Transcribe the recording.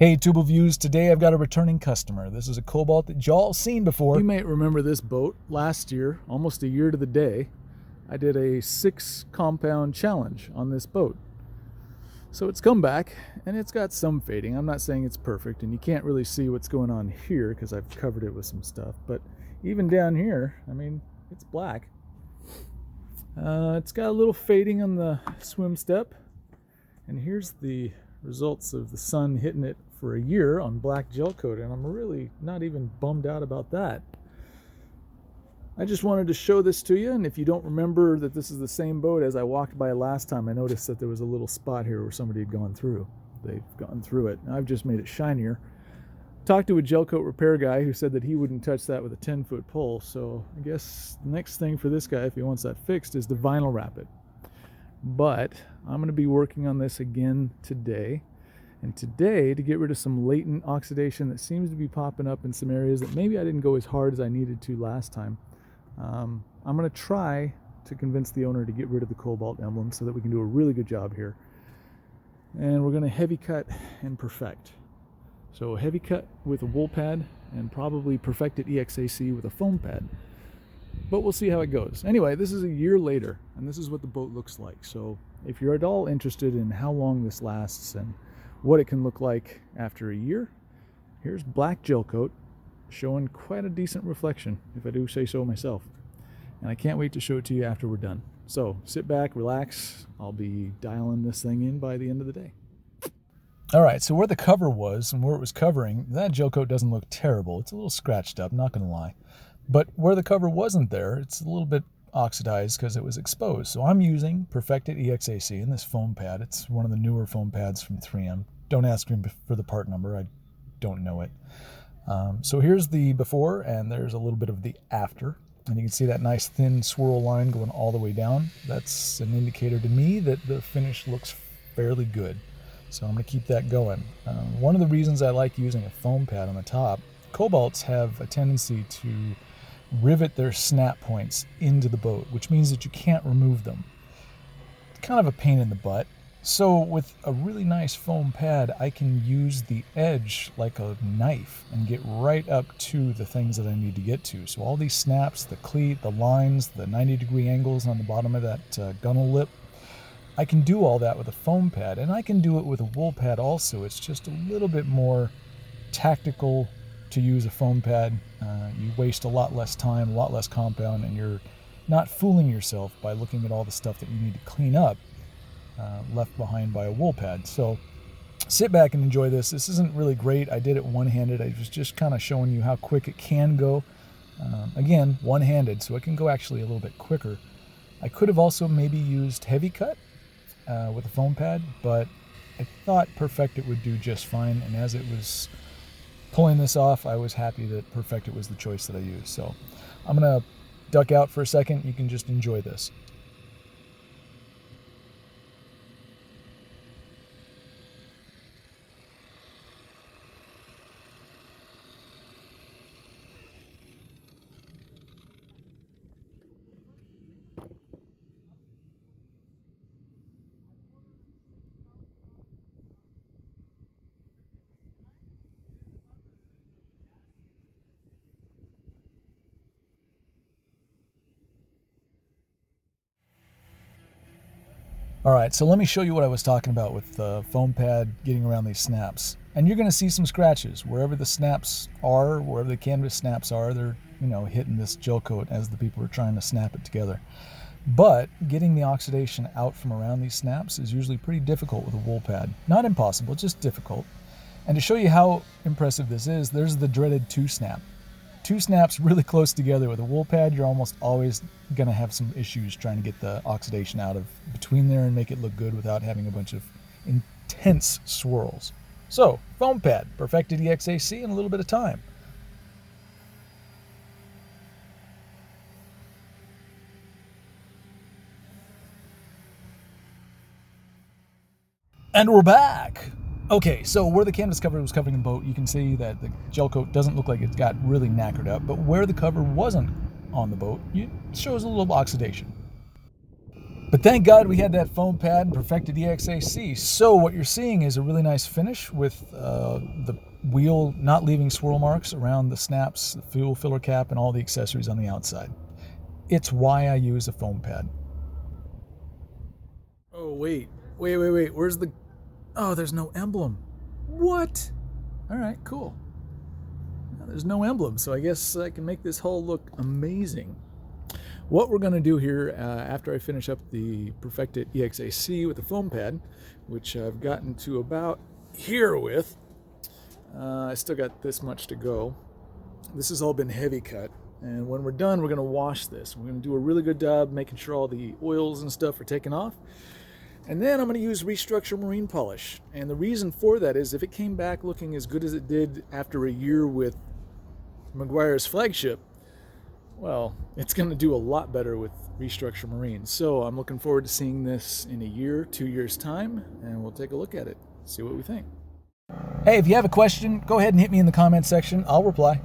Hey Tubal Views, today I've got a returning customer. This is a Cobalt that y'all seen before. You may remember this boat last year, almost a year to the day. I did a 6 compound challenge on this boat. So it's come back and it's got some fading. I'm not saying it's perfect and you can't really see what's going on here because I've covered it with some stuff, but even down here, I mean, it's black. It's got a little fading on the swim step, and here's the results of the sun hitting it for a year on black gel coat, and I'm really not even bummed out about that. I just wanted to show this to you, and if you don't remember that this is the same boat as I walked by last time, I noticed that there was a little spot here where somebody had gone through. They've gone through it. I've just made it shinier. Talked to a gel coat repair guy who said that he wouldn't touch that with a 10-foot pole, so I guess the next thing for this guy, if he wants that fixed, is to vinyl wrap it. But I'm going to be working on this again today. And today, to get rid of some latent oxidation that seems to be popping up in some areas that maybe I didn't go as hard as I needed to last time, I'm going to try to convince the owner to get rid of the Cobalt emblem so that we can do a really good job here. And we're going to heavy cut and perfect. So heavy cut with a wool pad and probably perfected EXAC with a foam pad. But we'll see how it goes. Anyway, this is a year later, and this is what the boat looks like. So if you're at all interested in how long this lasts and what it can look like after a year, here's black gel coat showing quite a decent reflection, if I do say so myself. And I can't wait to show it to you after we're done. So sit back, relax. I'll be dialing this thing in by the end of the day. All right, so where the cover was and where it was covering, that gel coat doesn't look terrible. It's a little scratched up, not going to lie. But where the cover wasn't there, it's a little bit oxidized because it was exposed. So I'm using Perfected EXAC in this foam pad. It's one of the newer foam pads from 3M. Don't ask me for the part number. I don't know it. So here's the before, and there's a little bit of the after. And you can see that nice thin swirl line going all the way down. That's an indicator to me that the finish looks fairly good. So I'm going to keep that going. One of the reasons I like using a foam pad on the top, Cobalts have a tendency to rivet their snap points into the boat, which means that you can't remove them. It's kind of a pain in the butt. So with a really nice foam pad, I can use the edge like a knife and get right up to the things that I need to get to. So all these snaps, the cleat, the lines, the 90-degree angles on the bottom of that gunnel lip, I can do all that with a foam pad, and I can do it with a wool pad also. It's just a little bit more tactical to use a foam pad. You waste a lot less time, a lot less compound, and you're not fooling yourself by looking at all the stuff that you need to clean up left behind by a wool pad. So sit back and enjoy this. This isn't really great. I did it one-handed. I was just kind of showing you how quick it can go. Again, one-handed, so it can go actually a little bit quicker. I could have also maybe used heavy cut with a foam pad, but I thought Perfected would do just fine, and as it was pulling this off, I was happy that Perfected was the choice that I used. So I'm going to duck out for a second. You can just enjoy this. All right, so let me show you what I was talking about with the foam pad getting around these snaps. And you're going to see some scratches. Wherever the snaps are, wherever the canvas snaps are, they're, hitting this gel coat as the people are trying to snap it together. But getting the oxidation out from around these snaps is usually pretty difficult with a wool pad. Not impossible, just difficult. And to show you how impressive this is, there's the dreaded 2-snap. 2 snaps really close together with a wool pad, you're almost always going to have some issues trying to get the oxidation out of between there and make it look good without having a bunch of intense swirls. So, foam pad, Perfected EXAC in a little bit of time. And we're back! Okay, so where the canvas cover was covering the boat, you can see that the gel coat doesn't look like it got really knackered up, but where the cover wasn't on the boat, it shows a little oxidation. But thank God we had that foam pad and perfected EXAC. So what you're seeing is a really nice finish with the wheel not leaving swirl marks around the snaps, the fuel filler cap, and all the accessories on the outside. It's why I use a foam pad. Oh, wait. Where's the... Oh, there's no emblem. What? All right, cool. There's no emblem, so I guess I can make this hull look amazing. What we're going to do here after I finish up the perfected EXAC with the foam pad, which I've gotten to about here with, I still got this much to go. This has all been heavy cut, and when we're done, we're going to wash this. We're going to do a really good job making sure all the oils and stuff are taken off. And then I'm going to use Restructure Marine Polish. And the reason for that is if it came back looking as good as it did after a year with Meguiar's Flagship, well, it's going to do a lot better with Restructure Marine. So I'm looking forward to seeing this in a year, 2 years' time, and we'll take a look at it, see what we think. Hey, if you have a question, go ahead and hit me in the comment section. I'll reply.